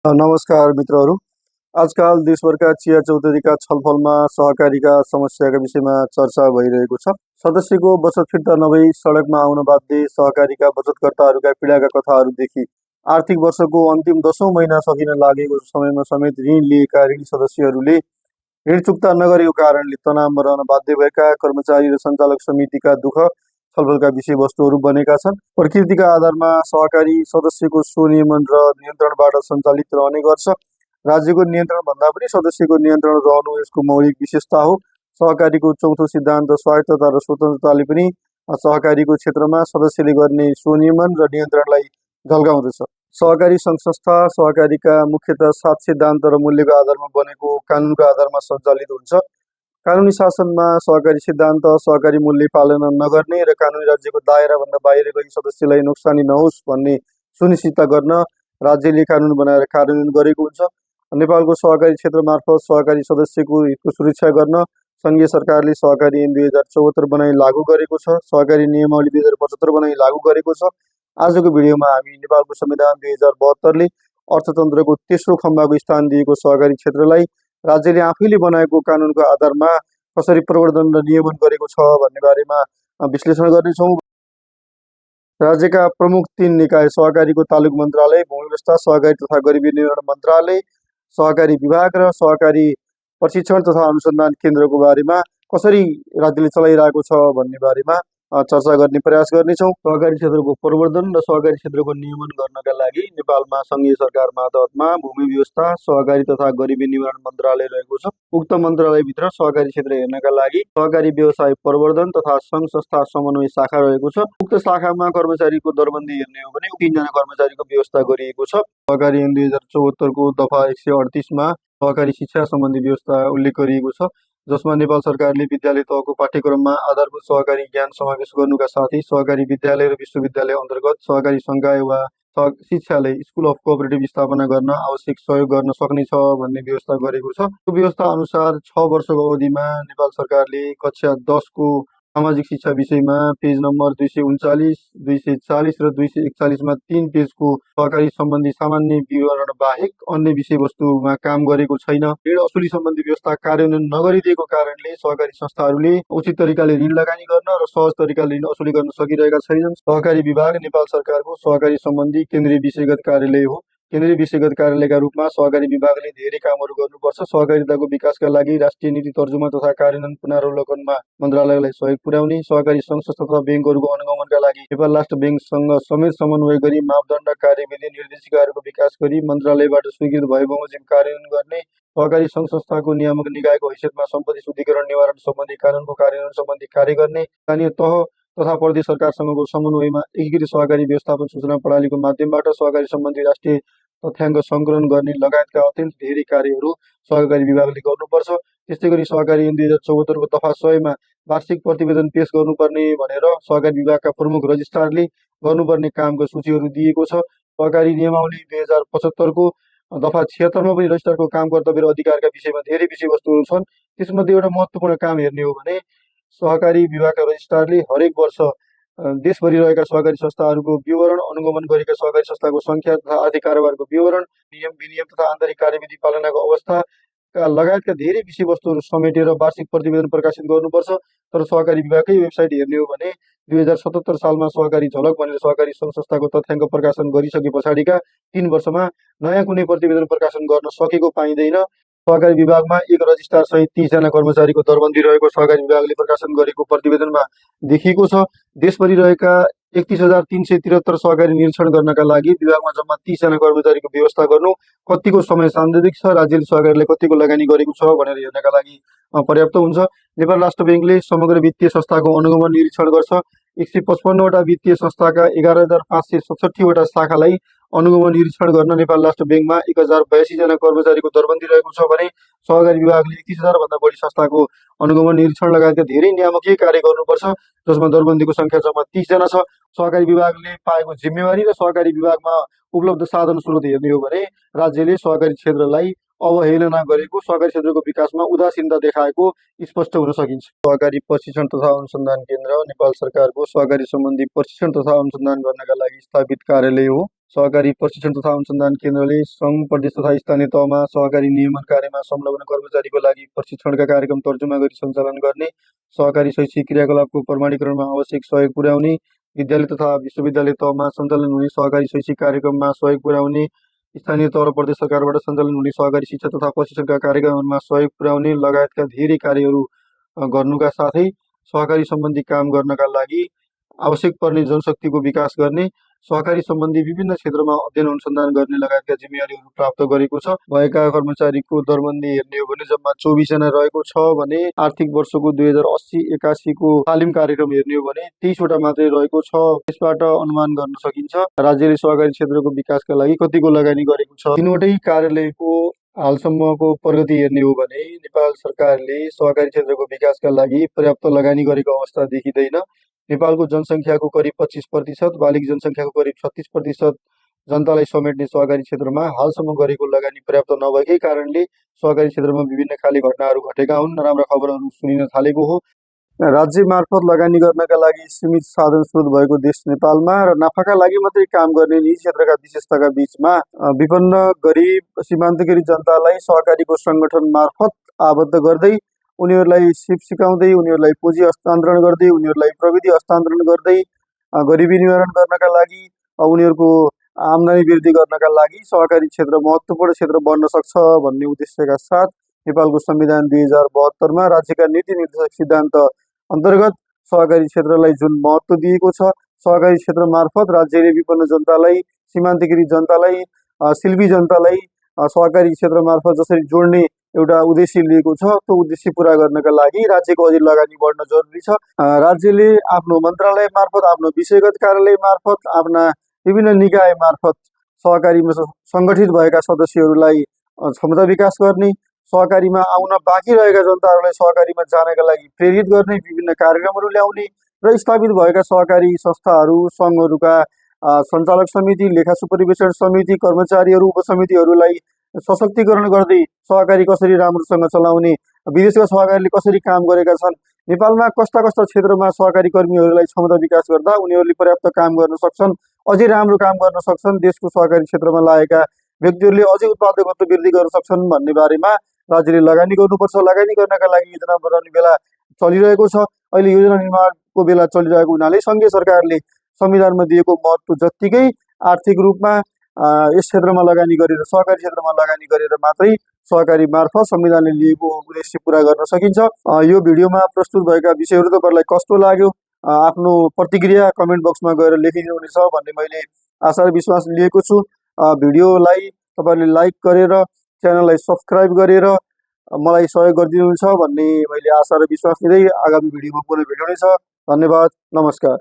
नमस्कार मित्रहरू। आजकल देशभरका चिया चौधरीका छलफलमा सहकारीका समस्याका विषयमा चर्चा भइरहेको छ। सदस्यको बचत फिर्ता नभई सडकमा आउन बाध्य सहकारीका बचतकर्ताहरूका पीडाका कथाहरूदेखि आर्थिक वर्षको अन्तिम 10औं महिना सकिन लागेको समयमा समेत ऋण लिएका ऋणी सदस्यहरूले ऋण चुक्ता नगरेको कारणले तनावमा रहन बाध्य भएका कर्मचारी र सञ्चालक समितिका दुःख छलफलका विषयवस्तुहरू बनेका छन्। प्रकृतिका आधारमा सहकारी सदस्यको स्वनियमन र नियन्त्रणबाट सञ्चालित रहने गर्छ। राज्यको नियन्त्रणभन्दा पनि सदस्यको नियन्त्रण रहनु यसको मौलिक विशेषता हो। सहकारीको चौथो सिद्धान्त स्वायत्तता र स्वतन्त्रताले पनि सहकारीको क्षेत्रमा सदस्यले गर्ने स्वनियमन र नियन्त्रणलाई झल्काउँदछ। सहकारी सङ्घ संस्था सहकारीका मुख्यतः 7 सिद्धान्त र मूल्यको आधारमा बनेको कानुनका आधारमा सञ्चालित हुन्छ। कानुनी शासनमा सहकारी सिद्धान्त सहकारी मूल्य पालना नगर्ने र कानुनी राज्यको दायराभन्दा बाहिर गई सदस्यलाई नोक्सानी नहोस् भन्ने सुनिश्चितता गर्न राज्यले कानुन बनाएर कार्यान्वयन गरेको हुन्छ। नेपालको सहकारी क्षेत्र मार्फत सहकारी सदस्यको हितको सुरक्षा गर्न सङ्घीय सरकारले सहकारी ऐन 2074 बनाई लागू गरेको छ। सहकारी नियमावली 2075 बनाई लागू गरेको छ। आजको भिडियोमा हामी नेपालको संविधान 2072 ले अर्थतन्त्रको तेस्रो खम्बाको स्थान दिएको सहकारी क्षेत्रलाई राज्यले आफैले बनाएको कानुनको आधारमा कसरी प्रवर्धन र नियमन गरेको छ भन्ने बारेमा विश्लेषण गर्नेछौँ। राज्यका प्रमुख 3 निकाय सहकारीको तालुक मन्त्रालय, भूमि व्यवस्था सहकारी तथा गरिबी निर्माण मन्त्रालय, सहकारी विभाग र सहकारी प्रशिक्षण तथा अनुसन्धान केन्द्रको बारेमा कसरी राज्यले चलाइरहेको छ भन्ने बारेमा चर्चा गर्ने प्रयास गर्नेछौँ। सहकारी क्षेत्रको प्रवर्धन र सहकारी क्षेत्रको नियमन गर्नका लागि नेपालमा सङ्घीय सरकार मातहतमा भूमि व्यवस्था सहकारी तथा गरिबी निर्माण मन्त्रालय रहेको छ। उक्त मन्त्रालयभित्र सहकारी क्षेत्र हेर्नका लागि सहकारी व्यवसाय प्रवर्धन तथा सङ्घ संस्था समन्वय शाखा रहेको छ। उक्त शाखामा कर्मचारीको दरबन्दी हेर्ने हो भने 3 जना कर्मचारीको व्यवस्था गरिएको छ। सहकारी ऐन 2074 को दफा 138 मा सहकारी शिक्षा सम्बन्धी व्यवस्था उल्लेख गरिएको छ, जसमा नेपाल सरकारले विद्यालय तहको पाठ्यक्रममा आधारभूत सहकारी ज्ञान समावेश गर्नुका साथै सहकारी विद्यालय र विश्वविद्यालय अन्तर्गत सहकारी संकाय वा शिक्षालय स्कुल अफ कोअपरेटिभ स्थापना गर्न आवश्यक सहयोग गर्न सक्नेछ भन्ने व्यवस्था गरेको छ। यो व्यवस्था अनुसार 6 वर्षको अवधिमा नेपाल सरकारले कक्षा 10 को सामाजिक शिक्षा विषयमा पेज नम्बर 239, 240 र 241 मा 3 पेजको सहकारी सम्बन्धी सामान्य विवरण बाहेक अन्य विषयवस्तुमा काम गरेको छैन। ऋण असुली सम्बन्धी व्यवस्था कार्यान्वयन नगरिदिएको कारणले सहकारी संस्थाहरूले उचित तरिकाले ऋण लगानी गर्न र सहज तरिकाले ऋण असुली गर्न सकिरहेका छैनन्। सहकारी विभाग नेपाल सरकारको सहकारी सम्बन्धी केन्द्रीय विषयगत कार्यालय हो। केन्द्रीय विषयगत कार्यालयका रूपमा सहकारी विभागले धेरै कामहरू गर्नुपर्छ। सहकारिताको विकासका लागि राष्ट्रिय नीति तर्जुमा तथा कार्यान्वयन पुनरावलोकनमा मन्त्रालयलाई सहयोग पुर्याउने, सहकारी सङ्घ संस्था तथा ब्याङ्कहरूको अनुगमनका लागि नेपाल राष्ट्र ब्याङ्कसँग समेत समन्वय गरी मापदण्ड, कार्यविधि, निर्देशिकाहरूको विकास गरी मन्त्रालयबाट स्वीकृत भए बमोजिम कार्यान्वयन गर्ने, सहकारी सङ्घ संस्थाको नियामक निकायको हैसियतमा सम्पत्ति शुद्धिकरण निवारण सम्बन्धी कानुनको कार्यान्वयन सम्बन्धी कार्य गर्ने, स्थानीय तह तथा प्रदेश सरकारसँगको समन्वयमा एकीकृत सहकारी व्यवस्थापन सूचना प्रणालीको माध्यमबाट सहकारी सम्बन्धी राष्ट्रिय तथ्याङ्क सङ्कलन गर्ने लगायतका अत्यन्त धेरै कार्यहरू सहकारी विभागले गर्नुपर्छ। त्यस्तै गरी सहकारी ऐन 2074 को दफा 100 मा वार्षिक प्रतिवेदन पेश गर्नुपर्ने भनेर सहकारी विभागका प्रमुख रजिस्ट्रारले गर्नुपर्ने कामको सूचीहरू दिएको छ। सहकारी नियमावली 2075 को दफा 76 मा पनि रजिस्ट्रारको काम कर्तव्य र अधिकारका विषयमा धेरै विषयवस्तुहरू छन्। त्यसमध्ये एउटा महत्त्वपूर्ण काम हेर्ने हो भने सहकारी विभागका रजिस्ट्रारले हरेक वर्ष देशभरि रहेका सहकारी संस्थाहरूको विवरण, अनुगमन गरेका सहकारी संस्थाको सङ्ख्या तथा आर्थिक कारोबारको विवरण, नियम विनियम तथा आन्तरिक कार्यविधि पालनाको अवस्था लगायतका धेरै विषयवस्तुहरू समेटेर वार्षिक प्रतिवेदन प्रकाशित गर्नुपर्छ। तर सहकारी विभागकै वेबसाइट हेर्ने हो भने 2077 सालमा सहकारी झलक भनेर सहकारी सङ्घ संस्थाको तथ्याङ्क प्रकाशन गरिसके पछाडिका 3 वर्षमा नयाँ कुनै प्रतिवेदन प्रकाशन गर्न सकेको पाइँदैन। सहकारी विभागमा एक रजिस्ट्रार सहित 30 जना कर्मचारीको दरबन्दी रहेको सहकारी विभागले प्रकाशन गरेको प्रतिवेदनमा देखिएको छ। देशभरि रहेका 31,373 सहकारी निरीक्षण गर्नका लागि विभागमा जम्मा 30 जना कर्मचारीको व्यवस्था गर्नु कतिको समय सान्दर्भिक छ, राज्यले सहकारीलाई कतिको लगानी गरेको छ भनेर हेर्नका लागि पर्याप्त हुन्छ। नेपाल राष्ट्र ब्याङ्कले समग्र वित्तीय संस्थाको अनुगमन निरीक्षण गर्छ। 155 वटा वित्तीय संस्थाका 11,567 वटा शाखालाई अनुगमन निरीक्षण गर्न नेपाल राष्ट्र ब्याङ्कमा 1082 जना कर्मचारीको दरबन्दी रहेको छ भने सहकारी विभागले 31,000 भन्दा बढी संस्थाको अनुगमन निरीक्षण लगायतका धेरै नियामकीय कार्य गर्नुपर्छ, जसमा दरबन्दीको सङ्ख्या जम्मा 30 जना छ। सहकारी विभागले पाएको जिम्मेवारी र सहकारी विभागमा उपलब्ध साधन स्रोत हेर्ने हो भने राज्यले सहकारी क्षेत्रलाई अवहेलना गरेको, सहकारी क्षेत्रको विकासमा उदासीनता देखाएको स्पष्ट हुन सकिन्छ। सहकारी प्रशिक्षण तथा अनुसन्धान केन्द्र नेपाल सरकारको सहकारी सम्बन्धी प्रशिक्षण तथा अनुसन्धान गर्नका लागि स्थापित कार्यालय हो। सहकारी प्रशिक्षण तथा अनुसन्धान केन्द्रले सङ्घ प्रदेश तथा स्थानीय तहमा सहकारी नियमन कार्यमा संलग्न कर्मचारीको लागि प्रशिक्षणका कार्यक्रम तर्जुमा गरी सञ्चालन गर्ने, सहकारी शैक्षिक क्रियाकलापको प्रमाणीकरणमा आवश्यक सहयोग पुर्याउने, विद्यालय तथा विश्वविद्यालय तहमा सञ्चालन हुने सहकारी शैक्षिक कार्यक्रममा सहयोग पुर्याउने, स्थानीय तह र प्रदेश सरकारबाट सञ्चालन हुने सहकारी शिक्षा तथा प्रशिक्षणका कार्यक्रमहरूमा सहयोग पुर्याउने लगायतका धेरै कार्यहरू गर्नुका साथै सहकारी सम्बन्धी काम गर्नका लागि आवश्यक पर्ने जनशक्तिको विकास गर्ने, सहकारी सम्बन्धी विभिन्न क्षेत्रमा अध्ययन अनुसन्धान गर्ने लगायतका जिम्मेवारीहरू प्राप्त गरेको छ। भएका कर्मचारीको दरबन्दी हेर्ने हो भने जम्मा 24 जना रहेको छ भने आर्थिक वर्षको 2080-81 को तालिम कार्यक्रम हेर्ने हो भने 23 वटा मात्रै रहेको छ। यसबाट अनुमान गर्न सकिन्छ राज्यले सहकारी क्षेत्रको विकासका लागि कतिको लगानी गरेको छ। तीनवटै कार्यालयको हालसम्मको प्रगति हेर्ने हो भने नेपाल सरकारले सहकारी क्षेत्रको विकासका लागि पर्याप्त लगानी गरेको अवस्था देखिँदैन। नेपालको जनसङ्ख्याको करिब 25%, बालिग जनसङ्ख्याको करिब 36% जनतालाई समेट्ने सहकारी क्षेत्रमा हालसम्म गरेको लगानी पर्याप्त नभएकै कारणले सहकारी क्षेत्रमा विभिन्न खाले घटनाहरू घटेका हुन्, नराम्रा खबरहरू सुनिन थालेको हो। राज्य मार्फत लगानी गर्नका लागि सीमित साधन स्रोत भएको देश नेपालमा र नाफाका लागि मात्रै काम गर्ने निजी क्षेत्रका विशेषताका बीचमा विपन्न गरिब सीमान्तगिरी जनतालाई सहकारीको सङ्गठन मार्फत आबद्ध गर्दै उनीहरूलाई सिप सिकाउँदै उनीहरूलाई पुँजी हस्तान्तरण गर्दै उनीहरूलाई प्रविधि हस्तान्तरण गर्दै गरिबी निवारण गर्नका लागि उनीहरूको आम्दानी वृद्धि गर्नका लागि सहकारी क्षेत्र महत्त्वपूर्ण क्षेत्र बन्न सक्छ भन्ने उद्देश्यका साथ नेपालको संविधान 2072 राज्यका नीति निर्देशक सिद्धान्त अन्तर्गत सहकारी क्षेत्रलाई जुन महत्त्व दिएको छ, सहकारी क्षेत्र मार्फत राज्यले विपन्न जनतालाई, सीमान्तगिरी जनतालाई, शिल्पी जनतालाई सहकारी क्षेत्र मार्फत जसरी जोड्ने एउटा उद्देश्य लिएको छ, त्यो उद्देश्य पुरा गर्नका लागि राज्यको अझै लगानी बढ्न जरुरी छ। राज्यले आफ्नो मन्त्रालय मार्फत, आफ्नो विषयगत कार्यालय मार्फत, आफ्ना विभिन्न निकाय मार्फत सहकारीमा सङ्गठित भएका सदस्यहरूलाई क्षमता विकास गर्ने, सहकारीमा आउन बाँकी रहेका जनताहरूलाई सहकारीमा जानका लागि प्रेरित गर्ने, विभिन्न कार्यक्रमहरू ल्याउने र स्थापित भएका सहकारी संस्थाहरू, सङ्घहरूका सञ्चालक समिति, लेखा सुपरिवेक्षण समिति, कर्मचारीहरू, उपसमितिहरूलाई सशक्तिकरण गर्दै सहकारी कसरी राम्रोसँग चलाउने, विदेशका सहकारीले कसरी काम गरेका छन्, नेपालमा कस्ता कस्ता क्षेत्रमा सहकारी कर्मीहरूलाई क्षमता विकास गर्दा उनीहरूले पर्याप्त काम गर्न सक्छन्, अझै राम्रो काम गर्न सक्छन्, देशको सहकारी क्षेत्रमा लागेका व्यक्तिहरूले अझै उत्पादकत्व वृद्धि गर्न सक्छन् भन्ने बारेमा राज्यले लगानी गर्नुपर्छ। लगानी गर्नका लागि योजना बनाउने बेला चलिरहेको छ। अहिले योजना निर्माणको बेला चलिरहेको हुनाले सङ्घीय सरकारले संविधानमा दिएको महत्त्व जत्तिकै आर्थिक रूपमा यस क्षेत्रमा लगानी गरेर, सहकारी क्षेत्रमा लगानी गरेर मात्रै सहकारी मार्फत संविधानले लिएको उद्देश्य पुरा गर्न सकिन्छ। यो भिडियोमा प्रस्तुत भएका विषयहरू तपाईँहरूलाई कस्तो लाग्यो आफ्नो प्रतिक्रिया कमेन्ट बक्समा गएर लेखिदिनुहुनेछ भन्ने मैले आशा र विश्वास लिएको छु। भिडियोलाई तपाईँले लाइक गरेर, च्यानललाई सब्सक्राइब गरेर मलाई सहयोग गरिदिनुहुन्छ भन्ने मैले आशा र विश्वास लिँदै आगामी भिडियोमा पुनः भेट्नेछ। धन्यवाद, नमस्कार।